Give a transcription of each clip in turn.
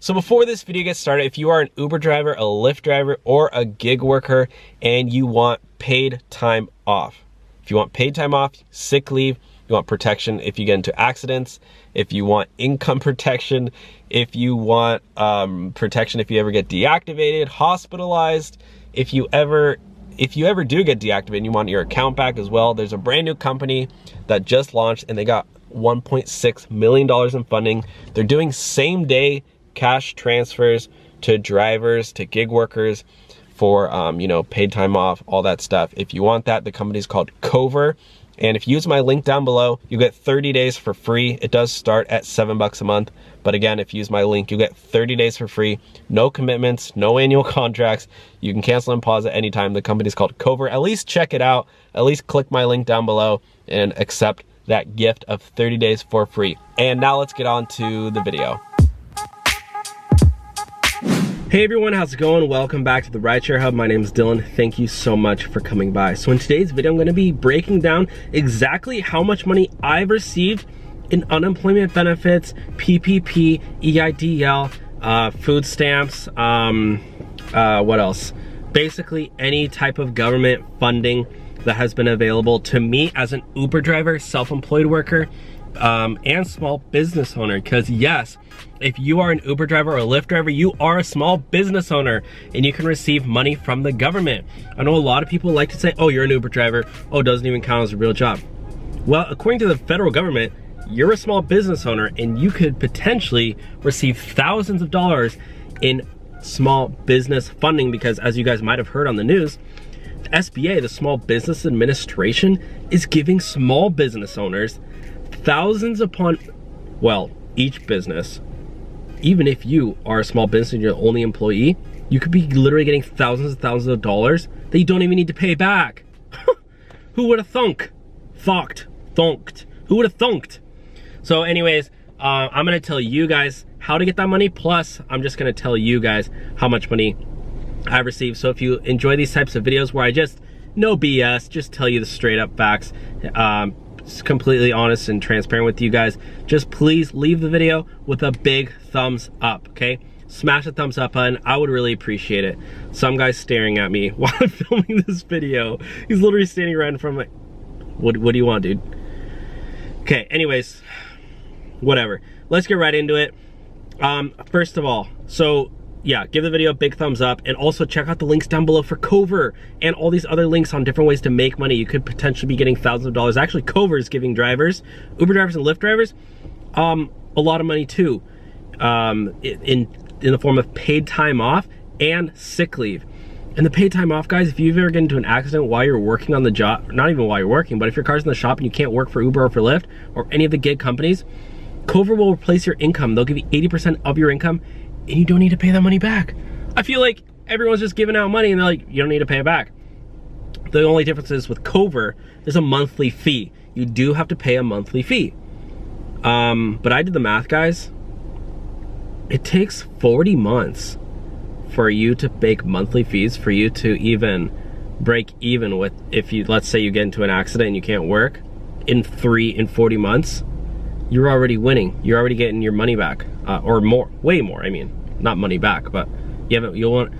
So before this video gets started, if you are an Uber driver, a Lyft driver, or a gig worker and you want paid time off, if you want paid time off, sick leave, you want protection if you get into accidents, if you want income protection, if you want protection if you ever get deactivated, hospitalized, if you ever do get deactivated and you want your account back as well, there's a brand new company that just launched and they got $1.6 million in funding. They're doing same day cash transfers to drivers, to gig workers for, paid time off, all that stuff. If you want that, the company's called Cover. And if you use my link down below, you get 30 days for free. It does start at $7 a month. But again, if you use my link, you get 30 days for free. No commitments, no annual contracts. You can cancel and pause at any time. The company's called Cover. At least check it out. At least click my link down below and accept that gift of 30 days for free. And now let's get on to the video. Hey everyone, how's it going? Welcome back to the Rideshare Hub. My name is Dylan. Thank you so much for coming by. So in today's video, I'm gonna be breaking down exactly how much money I've received in unemployment benefits, PPP, EIDL, food stamps, what else? Basically any type of government funding that has been available to me as an Uber driver, self-employed worker, and small business owner. Because yes, if you are an Uber driver or a Lyft driver, you are a small business owner and you can receive money from the government. I know a lot of people like to say, oh, you're an Uber driver, oh, it doesn't even count as a real job. Well, according to the federal government, you're a small business owner and you could potentially receive thousands of dollars in small business funding, because as you guys might have heard on the news, the SBA, the Small Business Administration, is giving small business owners thousands upon, well, each business, even if you are a small business and you're the only employee, you could be literally getting thousands and thousands of dollars that you don't even need to pay back. Who would have thunked? Who would have thunked? So anyways, I'm gonna tell you guys how to get that money, plus I'm just gonna tell you guys how much money I received. So if you enjoy these types of videos where I just, no BS, just tell you the straight up facts, completely honest and transparent with you guys, just please leave the video with a big thumbs up, okay? Smash the thumbs up button, I would really appreciate it. Some guy's staring at me while I'm filming this video. He's literally standing right in front of me. What do you want, dude? Okay, anyways, whatever. Let's get right into it. First of all, so yeah, give the video a big thumbs up, and also check out the links down below for Cover and all these other links on different ways to make money. You could potentially be getting thousands of dollars. Actually, Cover is giving drivers, Uber drivers and Lyft drivers, a lot of money too, in the form of paid time off and sick leave. And the paid time off, guys, if you've ever get into an accident while you're working on the job, not even while you're working, but if your car's in the shop and you can't work for Uber or for Lyft or any of the gig companies, Cover will replace your income. They'll give you 80% of your income, and you don't need to pay that money back. I feel like everyone's just giving out money and they're like, you don't need to pay it back. The only difference is with Cover, there's a monthly fee. You do have to pay a monthly fee. But I did the math, guys. It takes 40 months for you to make monthly fees, for you to even break even with, if you, let's say you get into an accident and you can't work, in 40 months, you're already winning. You're already getting your money back, or more, way more. I mean, not money back, but you'll want.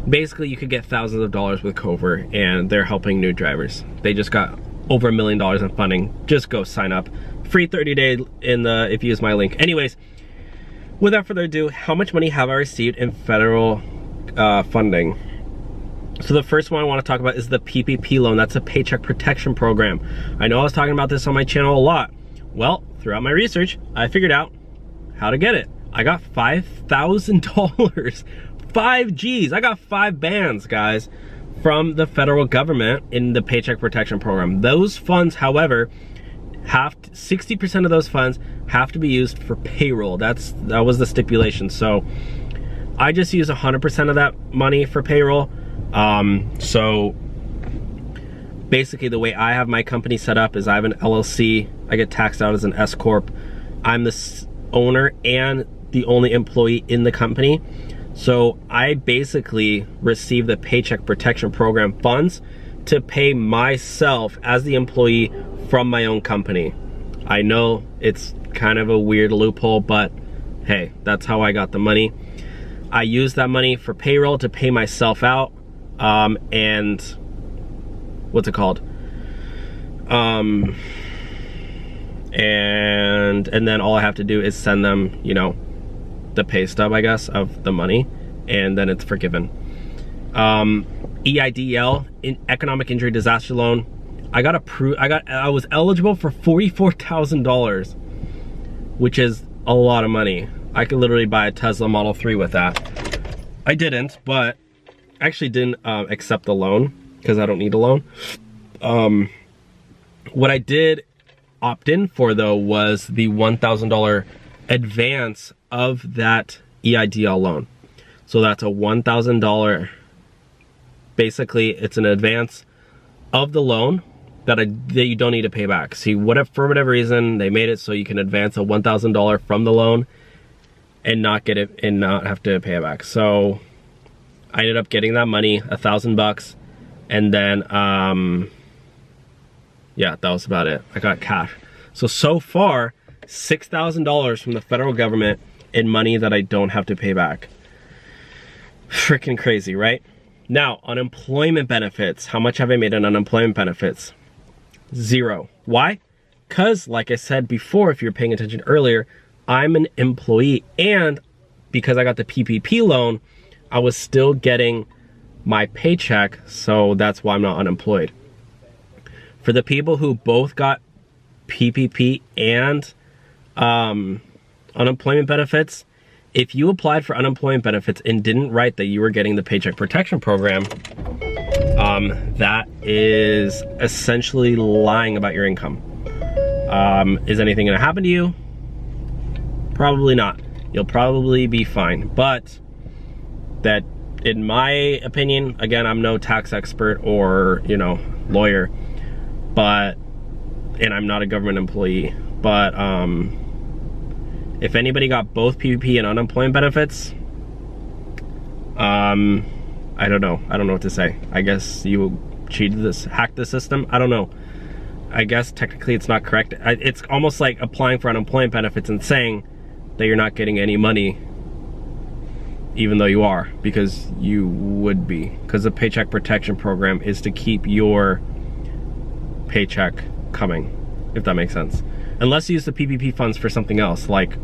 Basically, you could get thousands of dollars with Cover, and they're helping new drivers. They just got over $1 million in funding. Just go sign up. Free 30-day if you use my link. Anyways, without further ado, how much money have I received in federal funding? So the first one I want to talk about is the PPP loan. That's a Paycheck Protection Program. I know I was talking about this on my channel a lot. Well, throughout my research, I figured out how to get it. I got $5,000, 5 G's. I got 5 bands, guys, from the federal government in the Paycheck Protection Program. Those funds, however, 60% of those funds have to be used for payroll. That was the stipulation. So I just use 100% of that money for payroll. So basically the way I have my company set up is I have an LLC. I get taxed out as an S Corp. I'm the owner and the only employee in the company. So I basically receive the Paycheck Protection Program funds to pay myself as the employee from my own company. I know it's kind of a weird loophole, but hey, that's how I got the money. I used that money for payroll to pay myself out, and what's it called? And then all I have to do is send them, you know, the pay stub, I guess, of the money, and then it's forgiven. EIDL, economic injury disaster loan. I was eligible for $44,000, which is a lot of money. I could literally buy a Tesla Model 3 with that. I didn't, but I actually didn't accept the loan because I don't need a loan. What I did opt in for though was the $1,000 advance of that EIDL loan. So that's a $1,000, basically it's an advance of the loan that you don't need to pay back. See, for whatever reason, they made it so you can advance a $1,000 from the loan and not get it and not have to pay it back. So I ended up getting that money, $1,000, and then yeah, that was about it. I got cash. So far, $6,000 from the federal government in money that I don't have to pay back. Freaking crazy, right? Now, unemployment benefits. How much have I made in unemployment benefits? 0. Why? Because, like I said before, if you're paying attention earlier, I'm an employee, and because I got the PPP loan, I was still getting my paycheck, so that's why I'm not unemployed. For the people who both got PPP and unemployment benefits, if you applied for unemployment benefits and didn't write that you were getting the Paycheck Protection Program, that is essentially lying about your income. Is anything gonna happen to you? Probably not. You'll probably be fine. But that, in my opinion, again, I'm no tax expert or, you know, lawyer, but, and I'm not a government employee, but if anybody got both PPP and unemployment benefits, I don't know what to say. I guess you cheated this, hacked the system. I don't know. I guess technically it's not correct. It's almost like applying for unemployment benefits and saying that you're not getting any money, even though you are, because you would be. Because the Paycheck Protection Program is to keep your paycheck coming, if that makes sense. Unless you use the PPP funds for something else, like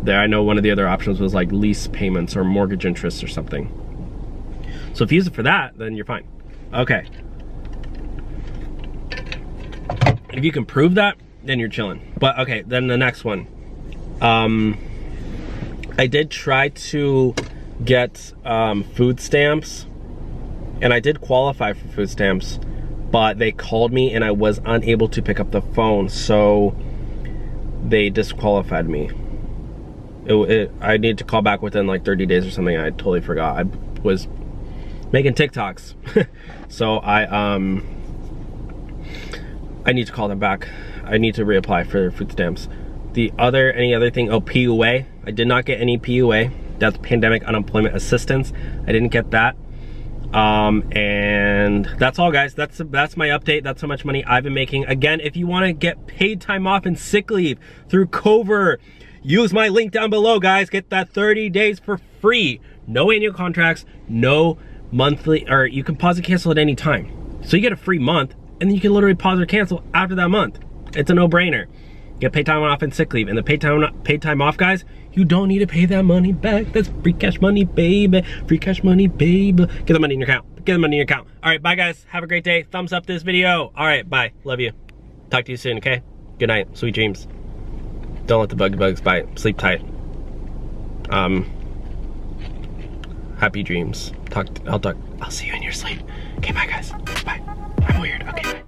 there, I know one of the other options was like lease payments or mortgage interest or something. So if you use it for that, then you're fine. Okay. If you can prove that, then you're chilling. But okay, then the next one. I did try to get food stamps, and I did qualify for food stamps, but they called me and I was unable to pick up the phone, so they disqualified me. I need to call back within like 30 days or something. I totally forgot. I was making TikToks. So I need to call them back. I need to reapply for food stamps. Any other thing? Oh, PUA. I did not get any PUA. That's Pandemic Unemployment Assistance. I didn't get that. And that's all, guys. That's my update. That's how much money I've been making. Again, if you want to get paid time off and sick leave through Cover, use my link down below, guys. Get that 30 days for free. No annual contracts, no monthly, or you can pause and cancel at any time. So you get a free month, and then you can literally pause or cancel after that month. It's a no-brainer. Get paid time off and sick leave. And the paid time off, guys, you don't need to pay that money back. That's free cash money, baby. Free cash money, baby. Get the money in your account. Get the money in your account. All right, bye, guys. Have a great day. Thumbs up this video. All right, bye. Love you. Talk to you soon, okay? Good night. Sweet dreams. Don't let the bugs bite. Sleep tight. Happy dreams. I'll see you in your sleep. Okay, bye, guys. Bye. I'm weird. Okay, bye.